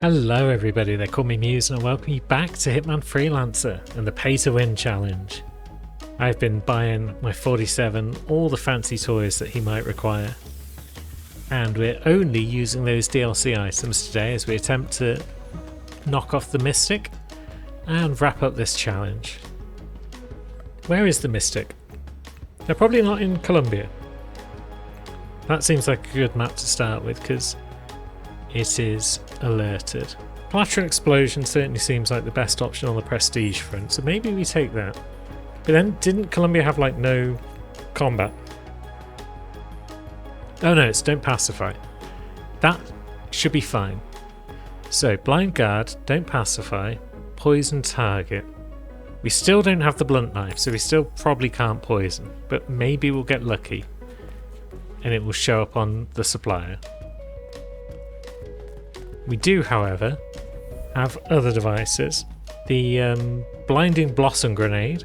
Hello everybody, they call me Muse and I welcome you back to Hitman Freelancer and the Pay to Win challenge. I've been buying my 47 all the fancy toys that he might require. And we're only using those DLC items today as we attempt to knock off the Mystic and wrap up this challenge. Where is the Mystic? They're probably not in Colombia. That seems like a good map to start with because it is alerted. Collateral Explosion certainly seems like the best option on the prestige front, so maybe we take that. But then, didn't Colombia have like no combat? Oh no, it's Don't Pacify. That should be fine. So, Blind Guard, Don't Pacify, Poison Target. We still don't have the blunt knife, so we still probably can't poison, but maybe we'll get lucky and it will show up on the supplier. We do, however, have other devices. The Blinding Blossom Grenade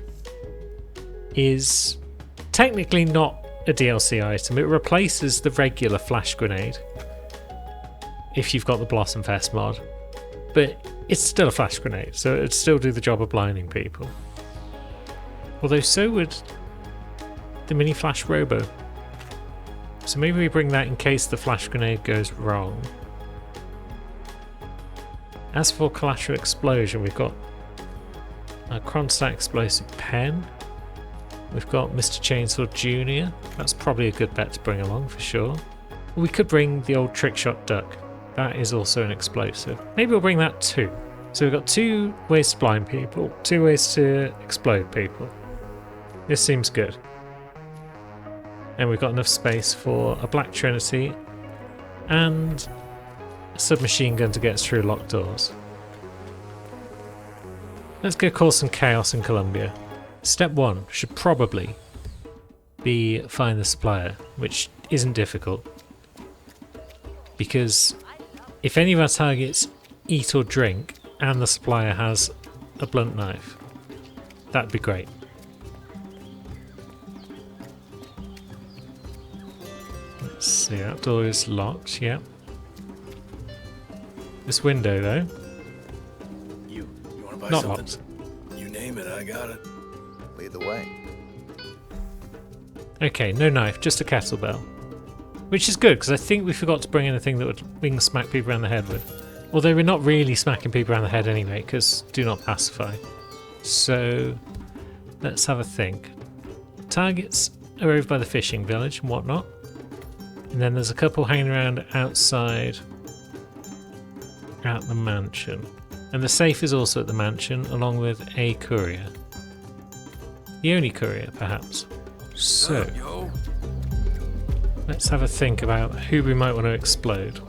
is technically not a DLC item. It replaces the regular flash grenade if you've got the Blossom Fest mod, but it's still a flash grenade, so it'd still do the job of blinding people. Although so would the Mini Flash Robo. So maybe we bring that in case the flash grenade goes wrong. As for Collateral Explosion, we've got a Kronstadt Explosive Pen. We've got Mr. Chainsaw Jr. That's probably a good bet to bring along for sure. We could bring the old Trickshot Duck. That is also an explosive. Maybe we'll bring that too. So we've got two ways to blind people, two ways to explode people. This seems good. And we've got enough space for a Black Trinity and a submachine gun to get us through locked doors. Let's go cause some chaos in Colombia. Step 1 should probably be find the supplier, which isn't difficult. Because if any of our targets eat or drink and the supplier has a blunt knife, that'd be great. Let's see, that door is locked, yeah. This window, though, You want to buy not something? locked. You name it, I got it. Lead the way. Okay, no knife, just a kettlebell. Which is good, because I think we forgot to bring anything that we can smack people around the head with. Although we're not really smacking people around the head anyway, because do not pacify. So, let's have a think. Targets are over by the fishing village and whatnot. And then there's a couple hanging around outside at the mansion. And the safe is also at the mansion, along with a courier. The only courier, perhaps. So, Yo. let's have a think about who we might want to explode.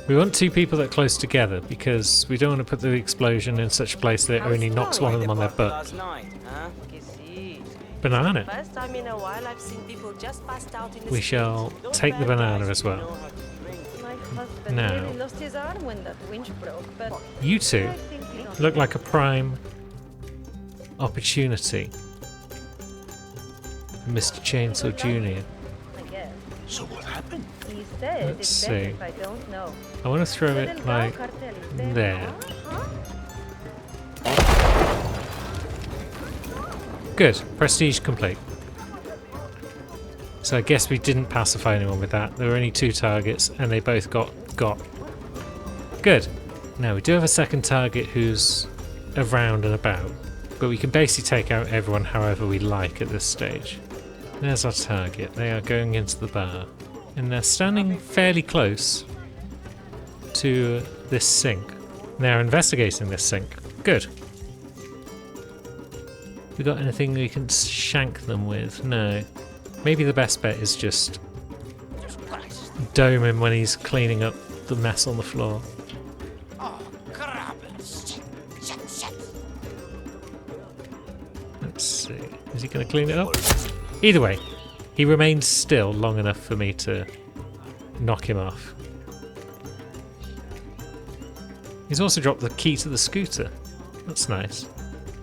We want two people that are close together, because we don't want to put the explosion in such a place that it only knocks one of them on their butt. Banana. First time in a while I've seen people just passed out in the We street. shall Don't take the bad banana guys as well. know how to drink. My husband Now. really lost his arm when that winch broke, but You two I think we don't look like a prime opportunity for Mr. Chainsaw Jr. I guess. So what happened? He said Let's it's see. best if I don't know. I want to throw Pero it el like Grau cartel is there. Huh? Good. Prestige complete. So I guess we didn't pacify anyone with that. There were only two targets and they both got. Good. Now we do have a second target who's around and about, but we can basically take out everyone however we like at this stage. There's our target. They are going into the bar. And they're standing fairly close to this sink. They're investigating this sink. Good. We got anything we can shank them with? No. Maybe the best bet is just dome him when he's cleaning up the mess on the floor. Let's see. Is he going to clean it up? Either way, he remains still long enough for me to knock him off. He's also dropped the key to the scooter. That's nice.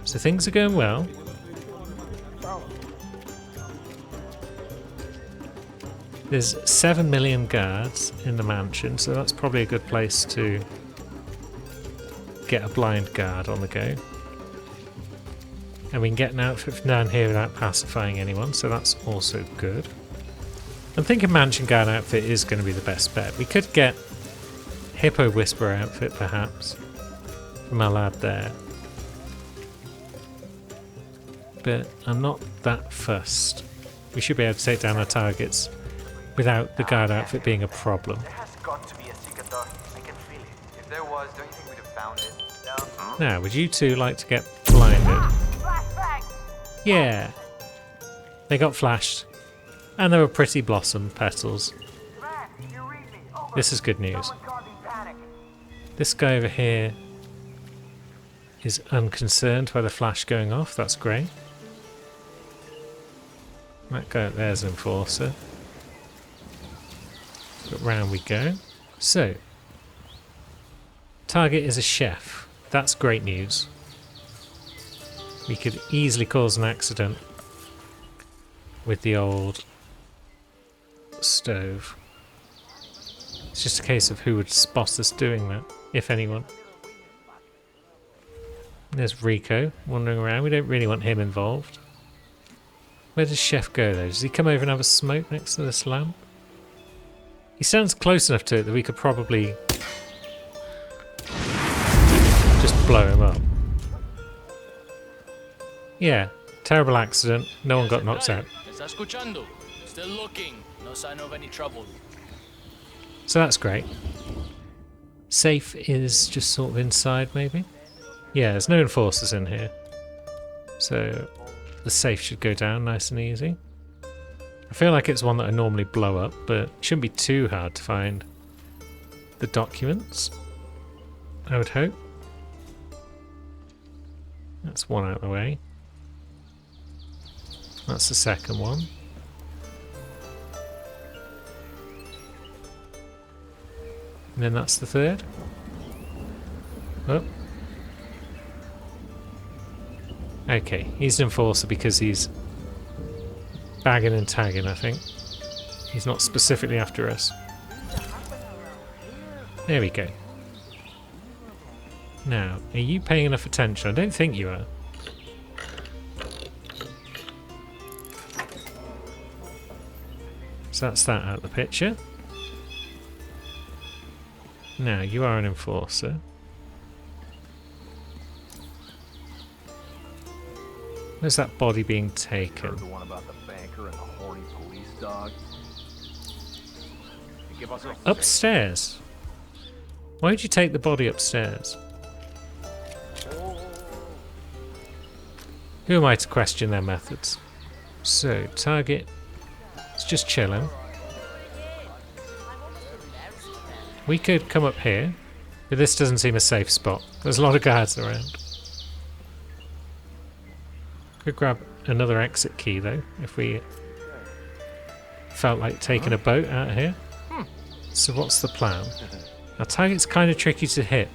So things are going well. There's 7 million guards in the mansion, so that's probably a good place to get a blind guard on the go. And we can get an outfit from down here without pacifying anyone, so that's also good. I'm thinking Mansion Guard outfit is going to be the best bet. We could get Hippo Whisperer outfit, perhaps, from our lad there. But I'm not that fussed. We should be able to take down our targets without the guard outfit being a problem. There has got to be a secret door. I can feel it. If there was, don't you think we'd have found it? No. Now, would you two like to get blinded? Yeah. They got flashed. And there were pretty blossom petals. This is good news. This guy over here is unconcerned by the flash going off. That's great. That guy up there's an enforcer. But round we go. So, target is a chef. That's great news. We could easily cause an accident with the old stove. It's just a case of who would spot us doing that, if anyone. There's Rico wandering around. We don't really want him involved. Where does Chef go though? Does he come over and have a smoke next to this lamp? He stands close enough to it that we could probably just blow him up. Yeah, terrible accident. No one got knocked out. ¿Está escuchando? Still looking. No sign of any trouble. So that's great. Safe is just sort of inside, maybe? Yeah, there's no enforcers in here. So the safe should go down nice and easy. I feel like it's one that I normally blow up, but it shouldn't be too hard to find the documents, I would hope. That's one out of the way. That's the second one. And then that's the third. Oh. Okay, he's an enforcer because he's bagging and tagging, I think. He's not specifically after us. There we go. Now, are you paying enough attention? I don't think you are. So that's that out of the picture. Now, you are an enforcer. Where's that body being taken? Heard the one about the banker and the horny police dog. Upstairs? Why would you take the body upstairs? Who am I to question their methods? So, target is just chilling. We could come up here, but this doesn't seem a safe spot. There's a lot of guards around. Could grab another exit key though, if we felt like taking a boat out of here. So what's the plan? Our target's kind of tricky to hit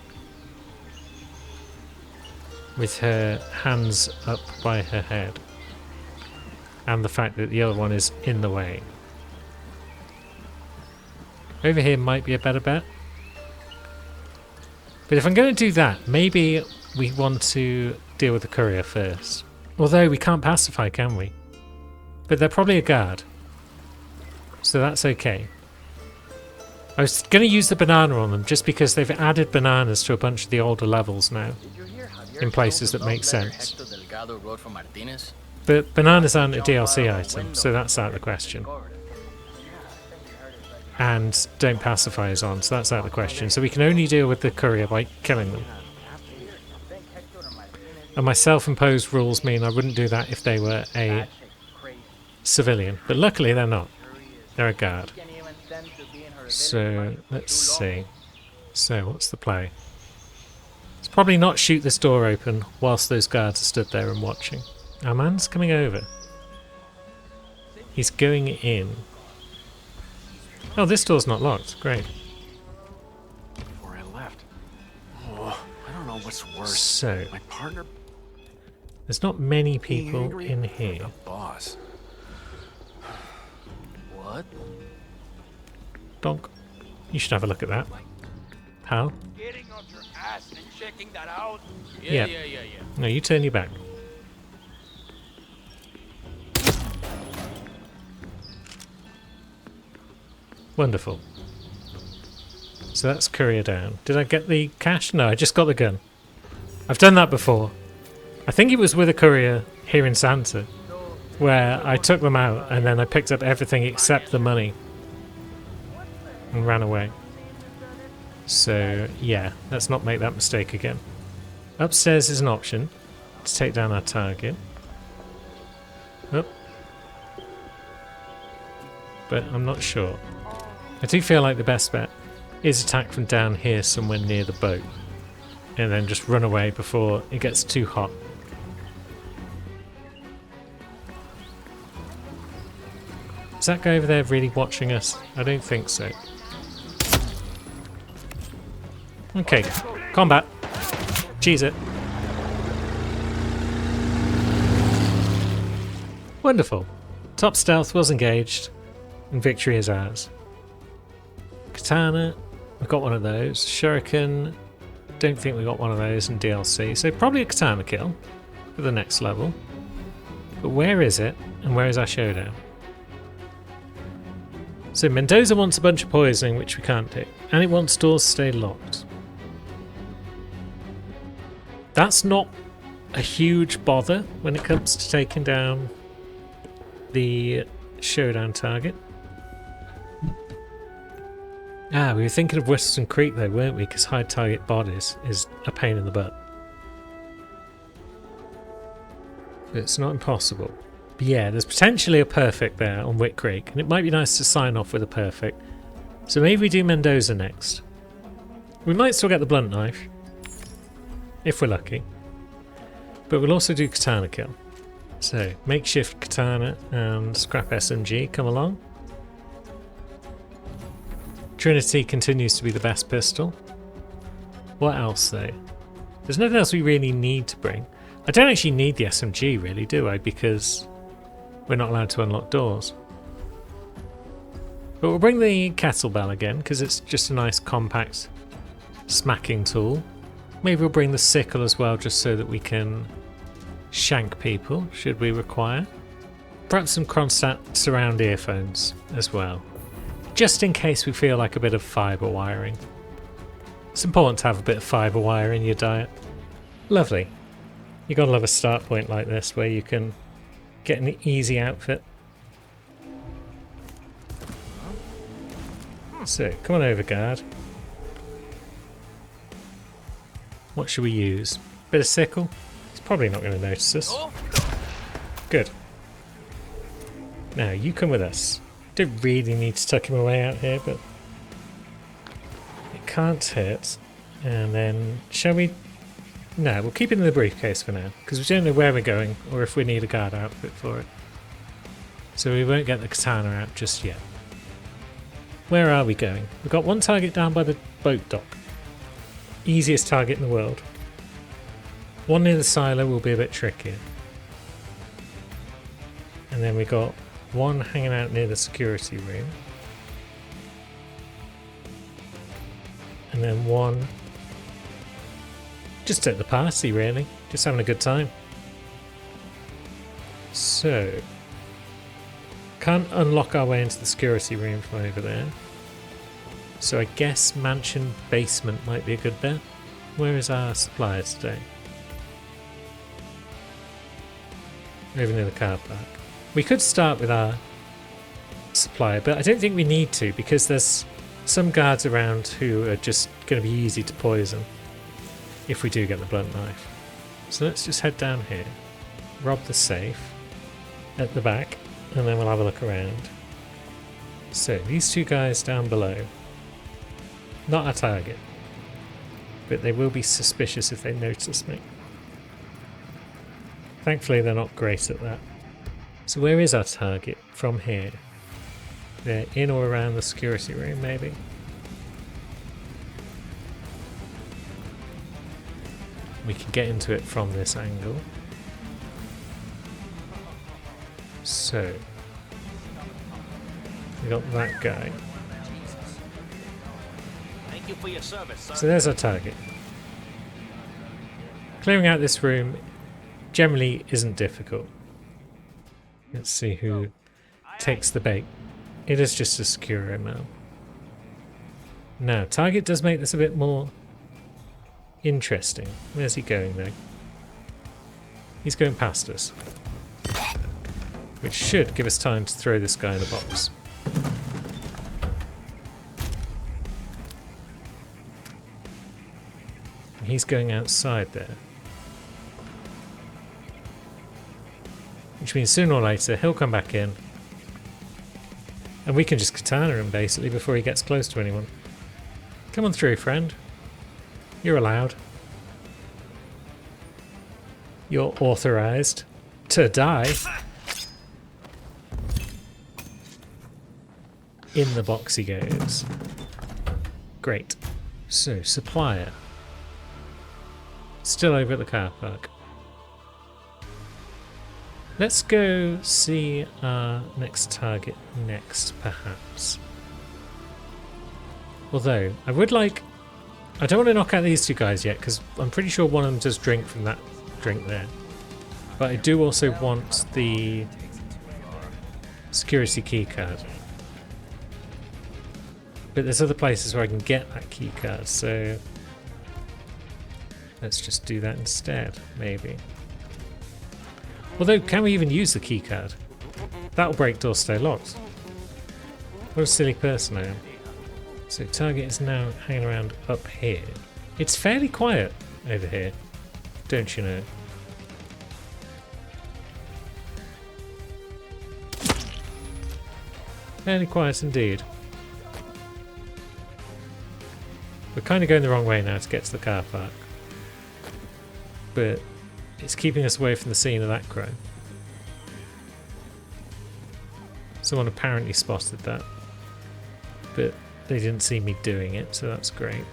with her hands up by her head, and the fact that the other one is in the way. Over here might be a better bet. But if I'm going to do that, maybe we want to deal with the courier first. Although we can't pacify, can we? But they're probably a guard. So that's okay. I was going to use the banana on them just because they've added bananas to a bunch of the older levels now. In places that make sense. But bananas aren't a DLC item, so that's out of the question. And don't pacify is on, so that's out of the question. So we can only deal with the courier by killing them. And my self-imposed rules mean I wouldn't do that if they were a civilian. But luckily they're not. They're a guard. So, let's see. So, what's the play? It's probably not shoot this door open whilst those guards are stood there and watching. Our man's coming over. He's going in. Oh, this door's not locked. Great. Before I left. Oh, I don't know what's worse. So, My partner there's not many being people angry in or here. the boss. What? Donk. You should have a look at that. Pal. Getting out your ass and checking that out? Yeah, Yep. yeah. No, you turn your back. Wonderful. So that's courier down. Did I get the cash? No, I just got the gun. I've done that before. I think it was with a courier here in Santa, where I took them out and then I picked up everything except the money and ran away. So yeah, let's not make that mistake again. Upstairs is an option to take down our target. Oh. But I'm not sure. I do feel like the best bet is attack from down here somewhere near the boat and then just run away before it gets too hot. Is that guy over there really watching us? I don't think so. Okay, combat. Cheese it. Wonderful. Top stealth was engaged, and victory is ours. Katana, we've got one of those. Shuriken, don't think we got one of those in DLC, so probably a katana kill for the next level. But where is it, and where is our showdown? So Mendoza wants a bunch of poisoning, which we can't do, and it wants doors to stay locked. That's not a huge bother when it comes to taking down the showdown target. Ah, we were thinking of Western Creek though, weren't we? Because high target bodies is a pain in the butt. But it's not impossible. But yeah, there's potentially a perfect there on Whit Creek, and it might be nice to sign off with a perfect. So maybe we do Mendoza next. We might still get the blunt knife, if we're lucky. But we'll also do katana kill. So, makeshift katana and scrap SMG come along. Trinity continues to be the best pistol. What else though? There's nothing else we really need to bring. I don't actually need the SMG really, do I? Because we're not allowed to unlock doors. But we'll bring the kettlebell again because it's just a nice compact smacking tool. Maybe we'll bring the sickle as well just so that we can shank people should we require. Perhaps some Kronstadt surround earphones as well, just in case we feel like a bit of fibre wiring. It's important to have a bit of fibre wire in your diet. Lovely. You gotta love a start point like this where you can get an easy outfit. So, come on over, guard. What should we use? Bit of sickle? He's probably not going to notice us. Good. Now, you come with us. Don't really need to tuck him away out here, but it can't hurt. And then, shall we? No, we'll keep it in the briefcase for now, because we don't know where we're going, or if we need a guard outfit for it. So we won't get the katana out just yet. Where are we going? We've got one target down by the boat dock. Easiest target in the world. One near the silo will be a bit trickier. And then we got one hanging out near the security room. And then one just at the party really, just having a good time. So, can't unlock our way into the security room from over there. So I guess mansion basement might be a good bet. Where is our supplier today? Over near the car park. We could start with our supplier, but I don't think we need to because there's some guards around who are just going to be easy to poison if we do get the blunt knife. So let's just head down here, rob the safe at the back, and then we'll have a look around. So these two guys down below, not our target, but they will be suspicious if they notice me. Thankfully they're not great at that. So where is our target from here? They're in or around the security room maybe. We can get into it from this angle. So we got that guy. you for your service, sir. So there's our target. Clearing out this room generally isn't difficult. Let's see who takes the bait. It is just a Securo man. Now, target does make this a bit more interesting. Where's he going though? He's going past us. Which should give us time to throw this guy in the box. He's going outside there. Which means sooner or later he'll come back in. And we can just katana him basically before he gets close to anyone. Come on through, friend. You're allowed. You're authorized to die. In the box he goes. Great. So, supplier. Still over at the car park. Let's go see our next target next, perhaps. Although, I would like... I don't want to knock out these two guys yet, because I'm pretty sure one of them does drink from that drink there. But I do also want the security key card. But there's other places where I can get that key card, so... let's just do that instead, maybe. Although, can we even use the key card? That'll break door stay locks. What a silly person I am. So target is now hanging around up here. It's fairly quiet over here, don't you know? Fairly quiet indeed. We're kind of going the wrong way now to get to the car park. But it's keeping us away from the scene of that crime. Someone apparently spotted that. But they didn't see me doing it, so that's great.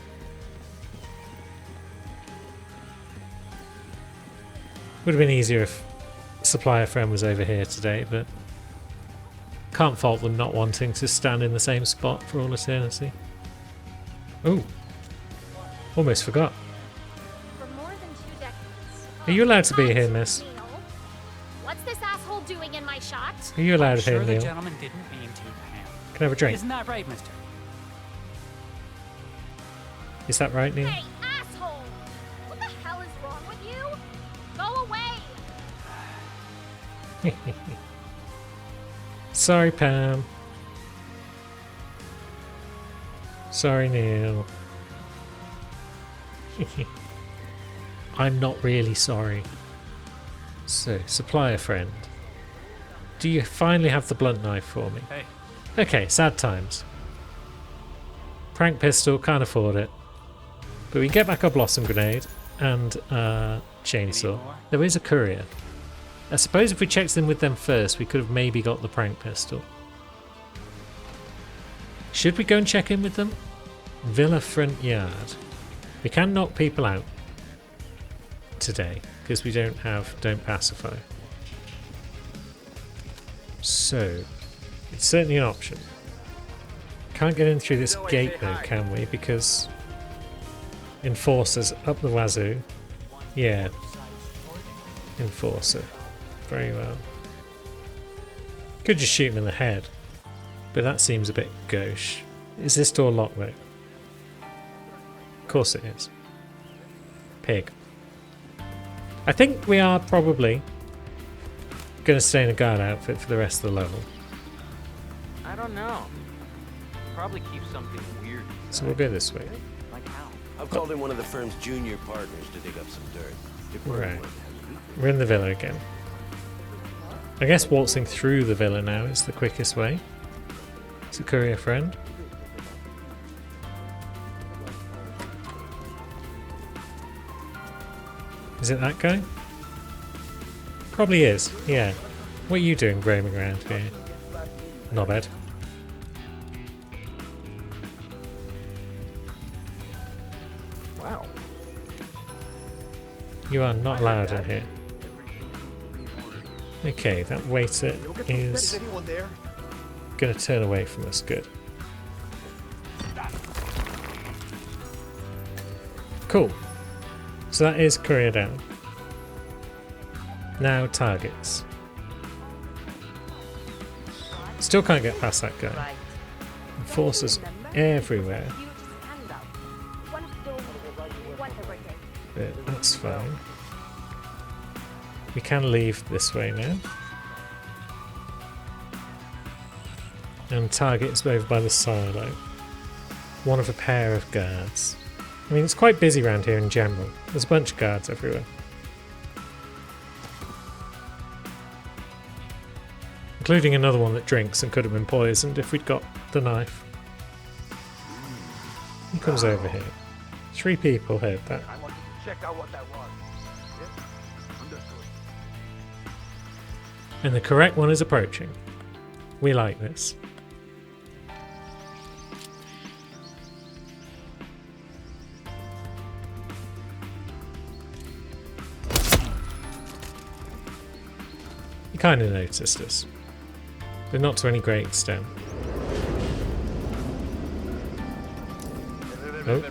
Would have been easier if supplier friend was over here today, but can't fault them not wanting to stand in the same spot for all eternity. Oh, almost forgot. For more than 2 decades. Are you allowed to be here, miss? Neil, what's this asshole doing in my shot? Are you allowed here, Sure, the Neil? gentleman didn't mean to, Pam. Can I have a drink? Isn't that right, mister? Is that right, Neil? Hey, asshole! What the hell is wrong with you? Go away! Sorry, Pam. Sorry, Neil. I'm not really sorry. So, supplier friend. Do you finally have the blunt knife for me? Hey. Okay, sad times. Prank pistol, can't afford it. But we can get back our blossom grenade and chainsaw. There is a courier. I suppose if we checked in with them first, we could have maybe got the prank pistol. Should we go and check in with them? Villa front yard. We can knock people out today because we don't pacify. So it's certainly an option. Can't get in through this gate though, can we? Because enforcers up the wazoo. Yeah. Enforcer. Very well. Could just shoot him in the head. But that seems a bit gauche. Is this door locked though? Of course it is. Pig. I think we are probably going to stay in a guard outfit for the rest of the level. I don't know. Probably keep something weird. So we'll go this way. Like how? I've called in one of the firm's junior partners to dig up some dirt. If we're Right. We're in the villa again. I guess waltzing through the villa now is the quickest way. It's a courier friend. Is it that guy? Probably is, yeah. What are you doing roaming around here? Knobhead. Wow. You are not allowed in here. Okay, that waiter is going to turn away from us. Good. Cool. So that is courier down. Now targets. Still can't get past that guy. Right. Forces everywhere. But that's fine. We can leave this way now. And target is over by the silo. One of a pair of guards. I mean, it's quite busy around here in general. There's a bunch of guards everywhere. Including another one that drinks and could have been poisoned if we'd got the knife. He comes over here. 3 people heard that. I want to check out what that was. Yes? Understood. And the correct one is approaching. We like this. He kind of noticed us, but not to any great extent. Oh,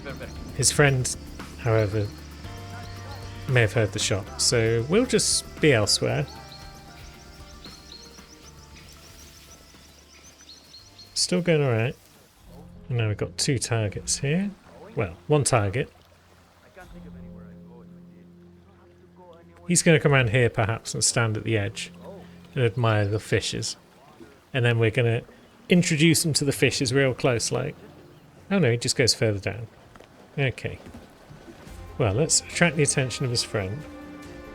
his friend, however, may have heard the shot, so we'll just be elsewhere. Still going alright. And now we've got 2 targets here. Well, 1 target. He's going to come around here perhaps and stand at the edge and admire the fishes. And then we're going to introduce him to the fishes real close like. Oh no, he just goes further down. Okay. Well, let's attract the attention of his friend.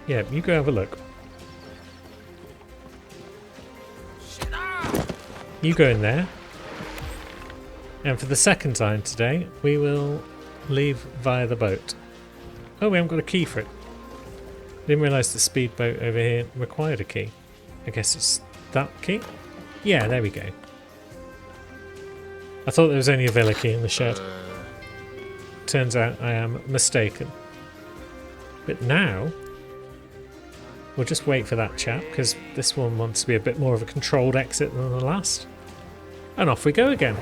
Yeah, you go have a look. You go in there. And for the second time today, we will leave via the boat. Oh, we haven't got a key for it. Didn't realise the speedboat over here required a key. I guess it's that key? Yeah, there we go. I thought there was only a villa key in the shed. Turns out I am mistaken. But now, we'll just wait for that chap, because this one wants to be a bit more of a controlled exit than the last. And off we go again.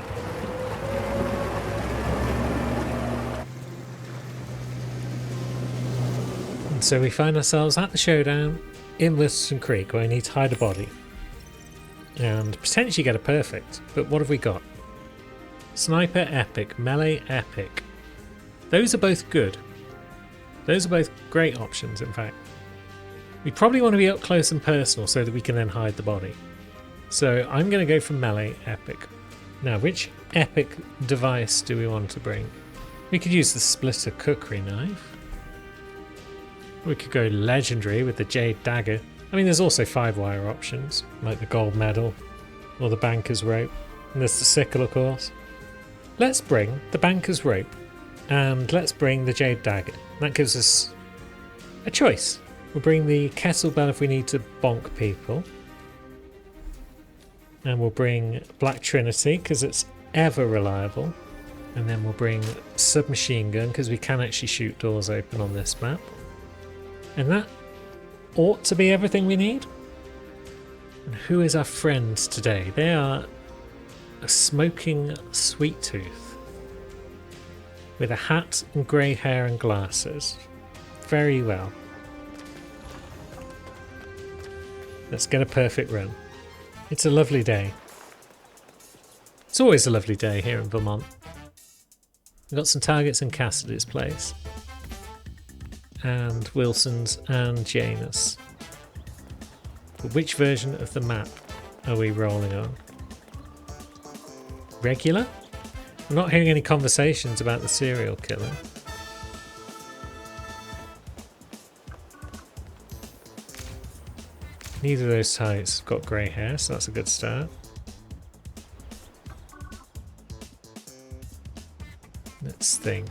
And so we find ourselves at the showdown in Wilson Creek, where we need to hide a body. And potentially get a perfect. But what have we got? Sniper epic, melee epic. Those are both good. Those are both great options, in fact. We probably want to be up close and personal so that we can then hide the body. So I'm going to go for melee epic. Now, which epic device do we want to bring? We could use the splitter cookery knife. We could go legendary with the jade dagger. I mean, there's also 5-wire options, like the gold medal or the banker's rope. And there's the sickle, of course. Let's bring the banker's rope and let's bring the jade dagger. That gives us a choice. We'll bring the kettlebell if we need to bonk people. And we'll bring Black Trinity because it's ever reliable. And then we'll bring submachine gun because we can actually shoot doors open on this map. And that ought to be everything we need. And who is our friends today? They are a smoking sweet tooth with a hat and grey hair and glasses. Very well. Let's get a perfect run. It's a lovely day. It's always a lovely day here in Vermont. We've got some targets in Cassidy's place. And Wilson's and Janus. But which version of the map are we rolling on? Regular? I'm not hearing any conversations about the serial killer. Neither of those types have got grey hair, so that's a good start. Let's think.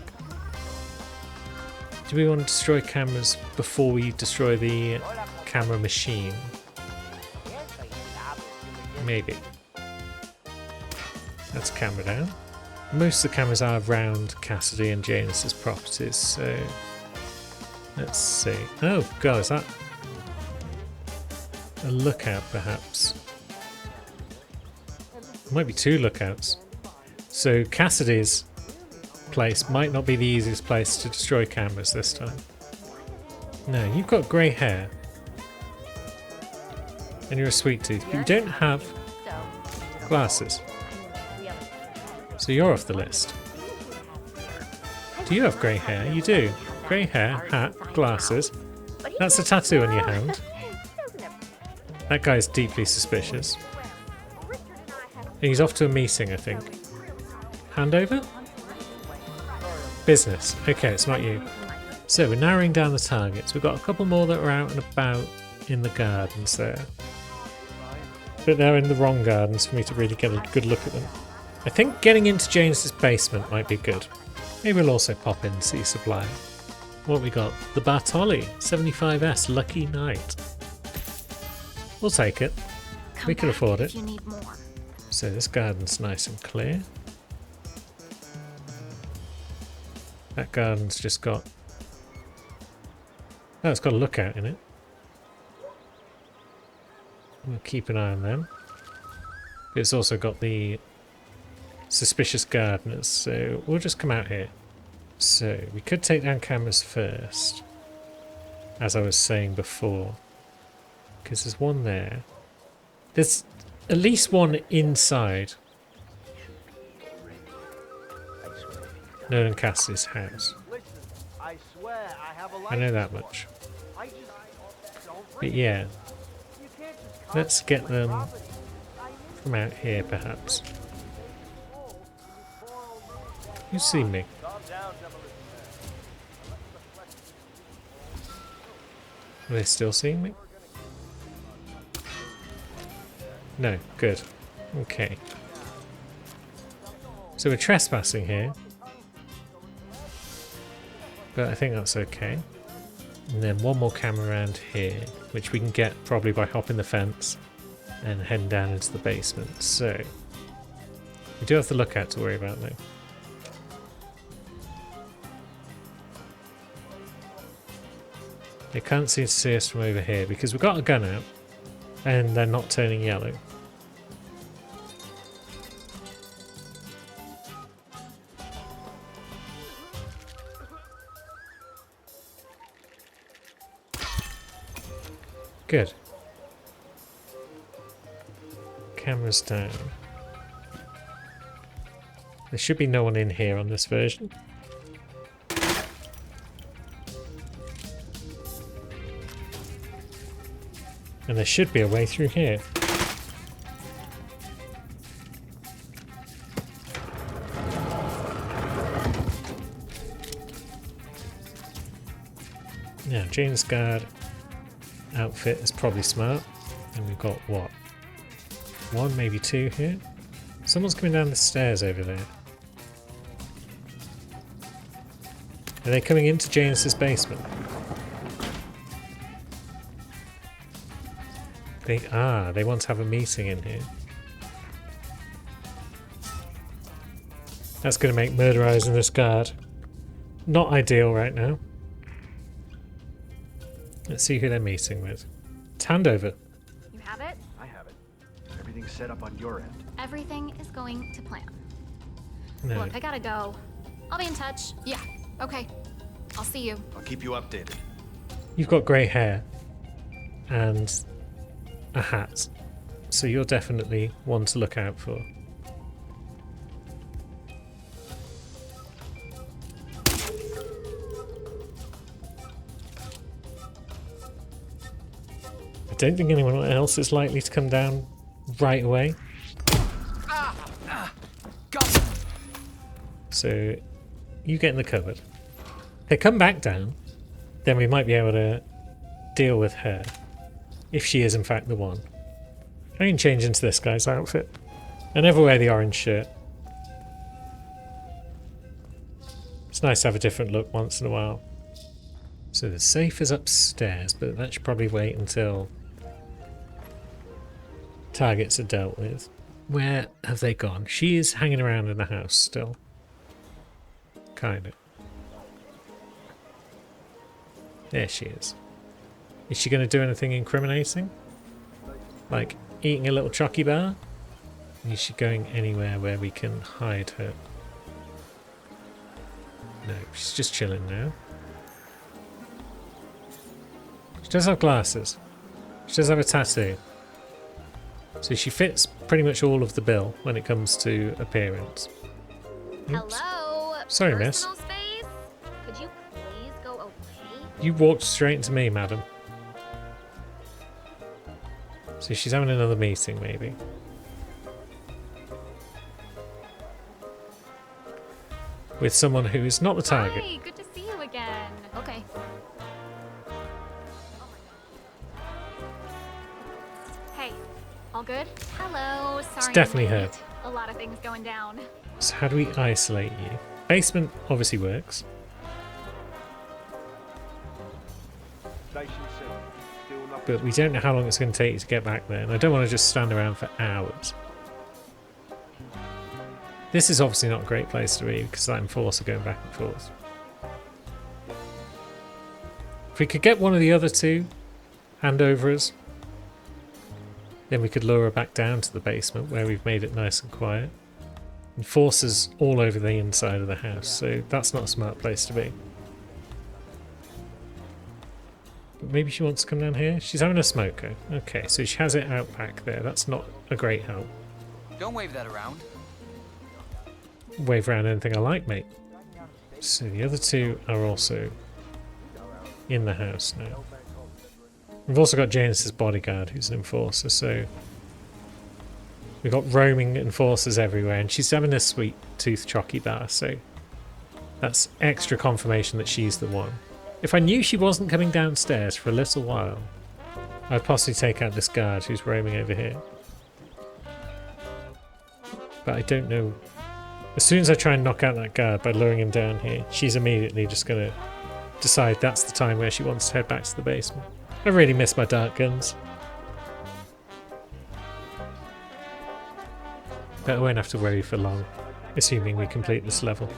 Do we want to destroy cameras before we destroy the camera machine? Maybe. That's camera down. Most of the cameras are around Cassidy and Janus's properties, so let's see. Oh god, is that a lookout perhaps? It might be 2 lookouts. So Cassidy's place might not be the easiest place to destroy cameras this time. No, you've got grey hair. And you're a sweet tooth, but you don't have So, glasses. we have So you're off the list. Do you have grey hair? You do. Grey hair, hat, glasses. That's a tattoo on your hand. That guy's deeply suspicious. And he's off to a meeting, I think. Handover? Business. Okay, it's not you. So we're narrowing down the targets. We've got a couple more that are out and about in the gardens there. But they're in the wrong gardens for me to really get a good look at them. I think getting into James's basement might be good. Maybe we'll also pop in and see Supply. What we got? The Bartoli 75S Lucky Night. We'll take it. We can afford it. You need more. So this garden's nice and clear. That garden's just got... Oh, it's got a lookout in it. We'll keep an eye on them. It's also got the suspicious gardeners, so we'll just come out here. So we could take down cameras first, as I was saying before, because there's one there. There's at least one inside Nolan Cassidy's house. Listen, I swear I have a I know that much. I just don't But yeah, You can't just let's get them property. from out here perhaps. You see me. Calm down, demolition man. Are they still seeing me? No, good. Okay. So we're trespassing here. But I think that's okay. And then one more camera around here, which we can get probably by hopping the fence and heading down into the basement. So we do have the lookout to worry about though. They can't seem to see us from over here because we've got a gun out and they're not turning yellow. Good. Cameras down. There should be no one in here on this version. And there should be a way through here. Now, James Guard outfit is probably smart. And we've got what? One, maybe two here? Someone's coming down the stairs over there. Are they coming into Janus's basement? They want to have a meeting in here. That's going to make murderizing this guard not ideal right now. Let's see who they're meeting with. It's Handover. You have it? I have it. Everything's set up on your end. Everything is going to plan. No. Look, I gotta go. I'll be in touch. Yeah, okay. I'll see you. I'll keep you updated. You've got grey hair and a hat, so you're definitely one to look out for. I don't think anyone else is likely to come down right away. So you get in the cupboard. If they come back down, then we might be able to deal with her. If she is in fact the one. I can change into this guy's outfit. I never wear the orange shirt. It's nice to have a different look once in a while. So the safe is upstairs, but that should probably wait until targets are dealt with. Where have they gone? She is hanging around in the house still. Kind of. There she is. Is she going to do anything incriminating? Like eating a little chocky bar? Is she going anywhere where we can hide her? she's just chilling now. She does have glasses. She does have a tattoo. So she fits pretty much all of the bill when it comes to appearance. Oops. Hello. Sorry, miss. Personal space? Could you please go away? You walked straight into me, madam. So she's having another meeting, maybe. With someone who is not the target. Hi, good to see you again. Okay. Hey, all good? Hello. Sorry. It's definitely I'm her. late. A lot of things going down. So how do we isolate you? Basement obviously works. Station 7. Still nothing. But we don't know how long it's going to take you to get back there. And I don't want to just stand around for hours. This is obviously not a great place to be because that enforcer going back and forth. If we could get one of the other two hand over us, then we could lure her back down to the basement where we've made it nice and quiet. Enforcers all over the inside of the house, so that's not a smart place to be. But maybe she wants to come down here. She's having a smoker. Okay, so she has it out back there. That's not a great help. Don't wave that around. Wave around anything I like, mate. So the other two are also in the house now. We've also got Janus's bodyguard, who's an enforcer, so we've got roaming enforcers everywhere, and she's having a sweet tooth chocky bar, so that's extra confirmation that she's the one. If I knew she wasn't coming downstairs for a little while, I'd possibly take out this guard who's roaming over here. But I don't know. As soon as I try and knock out that guard by luring him down here, she's immediately just going to decide that's the time where she wants to head back to the basement. I really miss my dart guns. But I won't have to worry for long, assuming we complete this level.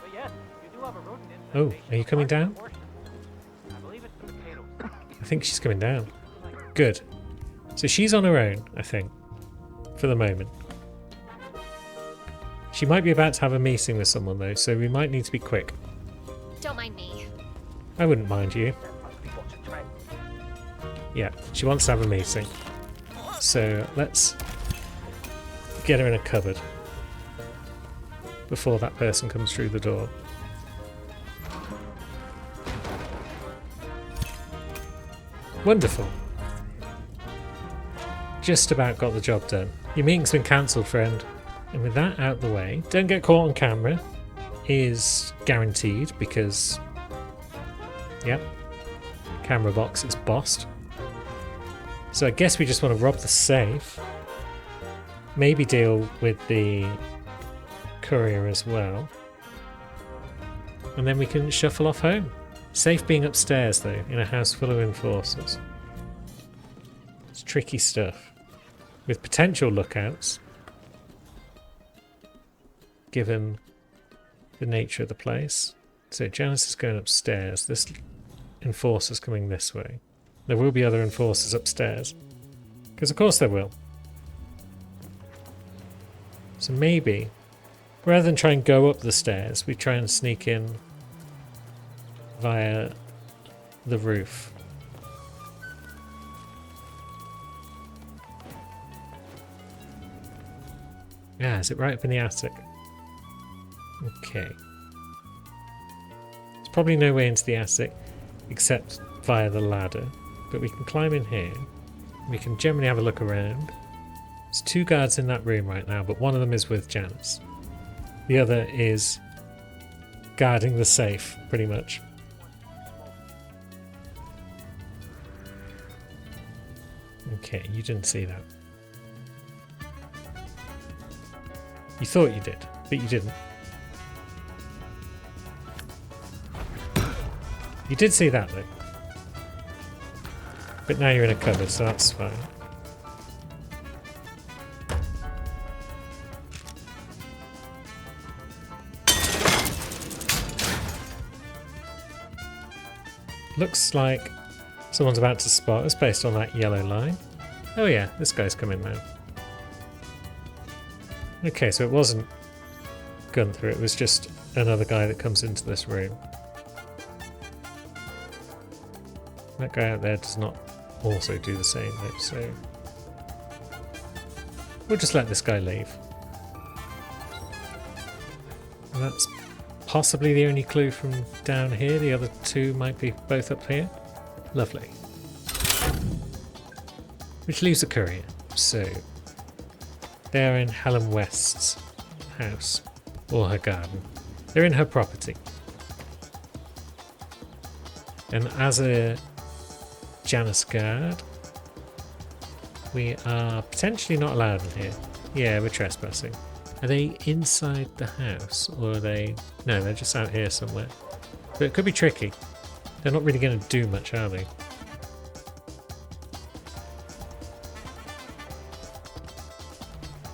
But yes, you do have a rodent in Oh, are you coming down? I believe it's the potatoes. I think she's coming down. Good. So she's on her own, I think, for the moment. She might be about to have a meeting with someone though, so we might need to be quick. Don't mind me. I wouldn't mind you. Must be watching trend. Yeah, she wants to have a meeting. So let's get her in a cupboard before that person comes through the door. Wonderful. Just about got the job done. Your meeting's been cancelled, friend. And with that out the way, don't get caught on camera is guaranteed because, yep, camera box is bossed. So I guess we just want to rob the safe. Maybe deal with the courier as well. And then we can shuffle off home. Safe being upstairs though, in a house full of enforcers. It's tricky stuff. With potential lookouts. Given the nature of the place. So Janice is going upstairs. This enforcer's coming this way. There will be other enforcers upstairs. Because of course there will. So maybe, rather than try and go up the stairs, we try and sneak in via the roof. Yeah, is it right up in the attic? Okay. There's probably no way into the attic except via the ladder, but we can climb in here. We can generally have a look around. There's two guards in that room right now, but one of them is with Janice. The other is guarding the safe, pretty much. Okay, you didn't see that. You thought you did, but you didn't. You did see that though. But now you're in a cupboard, so that's fine. Looks like someone's about to spot us based on that yellow line. Oh yeah, this guy's coming now. Okay, so it wasn't Gunther, it was just another guy that comes into this room. That guy out there does not also do the same, though, so we'll just let this guy leave. And that's possibly the only clue from down here. The other two might be both up here. Lovely. Which leaves a courier. So they're in Helen West's house, or her garden. They're in her property. And as a Janus guard, we are potentially not allowed in here. Yeah, we're trespassing. Are they inside the house, or are they... No, they're just out here somewhere. But it could be tricky. They're not really going to do much, are they?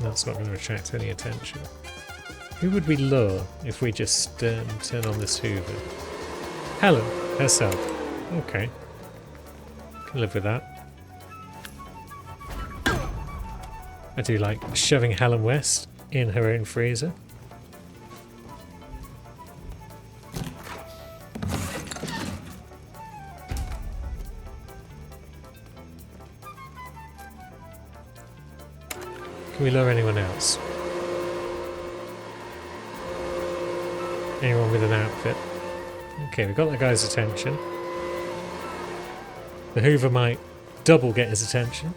That's not going to attract any attention. Who would we lure if we just turn on this Hoover? Helen herself. Okay. Can live with that. I do like shoving Helen West in her own freezer. Can we lure anyone else? Anyone with an outfit? Okay, we got that guy's attention. The Hoover might double get his attention.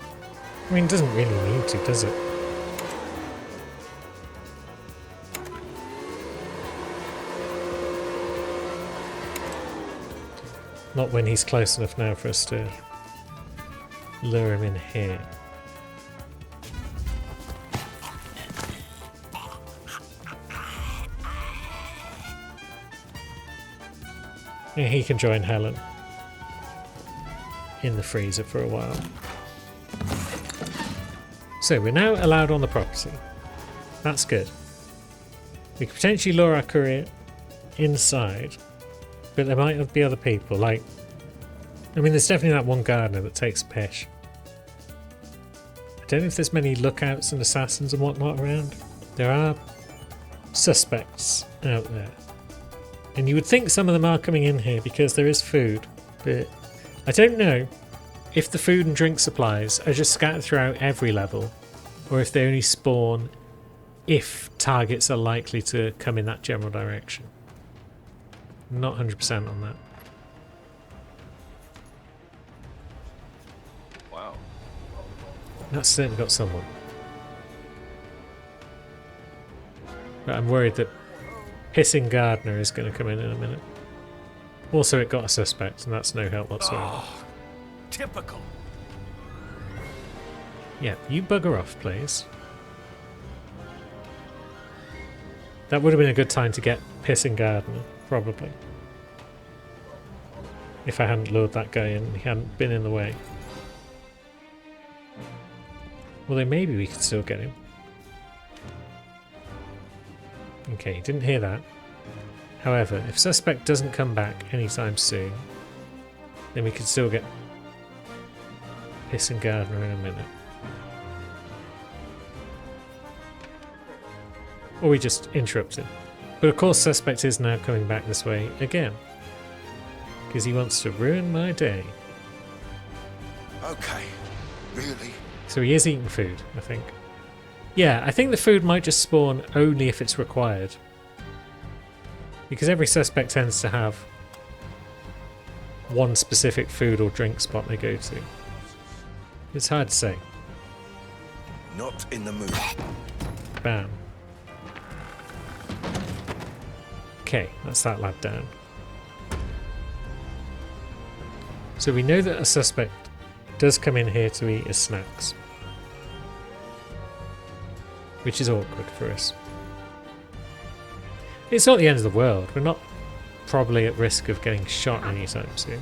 I mean, it doesn't really need to, does it? Not when he's close enough now for us to lure him in here. Yeah, he can join Helen in the freezer for a while. So we're now allowed on the property. That's good. We could potentially lure our courier inside, but there might be other people. Like, I mean, there's definitely that one gardener that takes a pish. I don't know if there's many lookouts and assassins and whatnot around. There are suspects out there. And you would think some of them are coming in here because there is food, but I don't know if the food and drink supplies are just scattered throughout every level, or if they only spawn if targets are likely to come in that general direction. I'm not 100% on that. Wow. That's certainly got someone. But I'm worried that Hissing Gardener is going to come in a minute. Also, it got a suspect, and that's no help whatsoever. Oh, typical. Yeah, you bugger off, please. That would have been a good time to get Hissing Gardener, probably. If I hadn't lured that guy in, he hadn't been in the way. Well, then maybe we could still get him. Okay, didn't hear that. However, if suspect doesn't come back anytime soon, then we could still get Hissing Gardener in a minute. Or we just interrupt him. But of course suspect is now coming back this way again. Because he wants to ruin my day. Okay. Really? So he is eating food, I think. Yeah, I think the food might just spawn only if it's required. Because every suspect tends to have one specific food or drink spot they go to. It's hard to say. Not in the mood. Bam. Okay, that's that lad down. So we know that a suspect does come in here to eat his snacks. Which is awkward for us. It's not the end of the world. We're not probably at risk of getting shot anytime soon.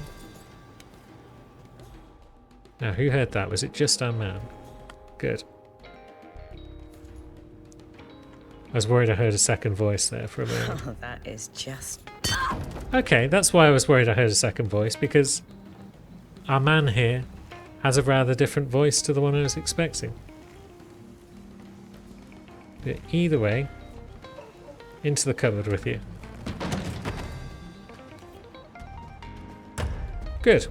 Now, who heard that? Was it just our man? Good. I was worried I heard a second voice there for a moment. Oh, that is just... Okay, that's why I was worried I heard a second voice, because our man here has a rather different voice to the one I was expecting. But either way, into the cupboard with you. Good.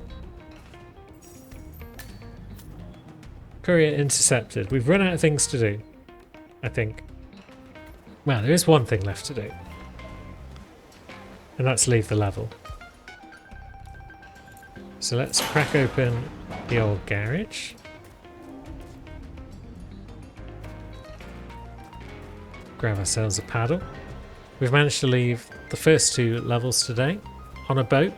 Courier intercepted. We've run out of things to do, I think. Well, there is one thing left to do. And that's leave the level. So let's crack open the old garage. Grab ourselves a paddle. We've managed to leave the first 2 levels today on a boat.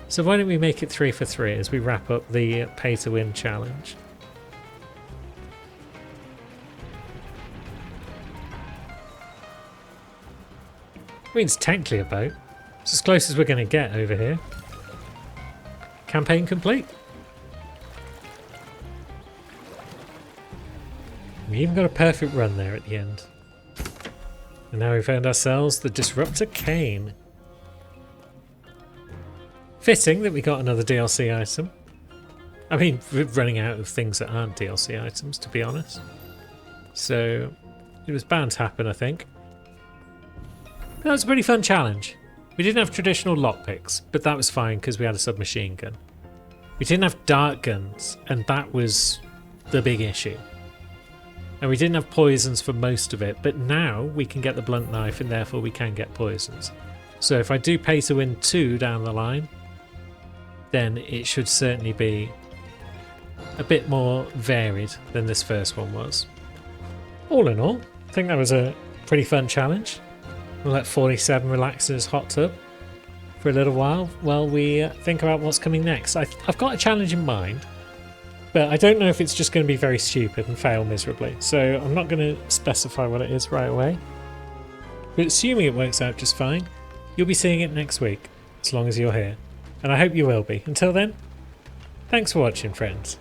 So why don't we make it 3 for 3 as we wrap up the pay to win challenge. I mean, it's technically a boat. It's as close as we're going to get over here. Campaign complete. We even got a perfect run there at the end. And now we've earned ourselves the Disruptor Cane. Fitting that we got another DLC item. I mean, we're running out of things that aren't DLC items, to be honest. So, it was bound to happen, I think. That was a pretty fun challenge. We didn't have traditional lockpicks, but that was fine because we had a submachine gun. We didn't have dart guns, and that was the big issue. And we didn't have poisons for most of it, but now we can get the blunt knife and therefore we can get poisons. So if I do pay to win 2 down the line, then it should certainly be a bit more varied than this first one was. All in all, I think that was a pretty fun challenge. We'll let 47 relax in his hot tub for a little while we think about what's coming next. I've got a challenge in mind, but I don't know if it's just going to be very stupid and fail miserably, so I'm not going to specify what it is right away. But assuming it works out just fine, you'll be seeing it next week, as long as you're here. And I hope you will be. Until then, thanks for watching, friends.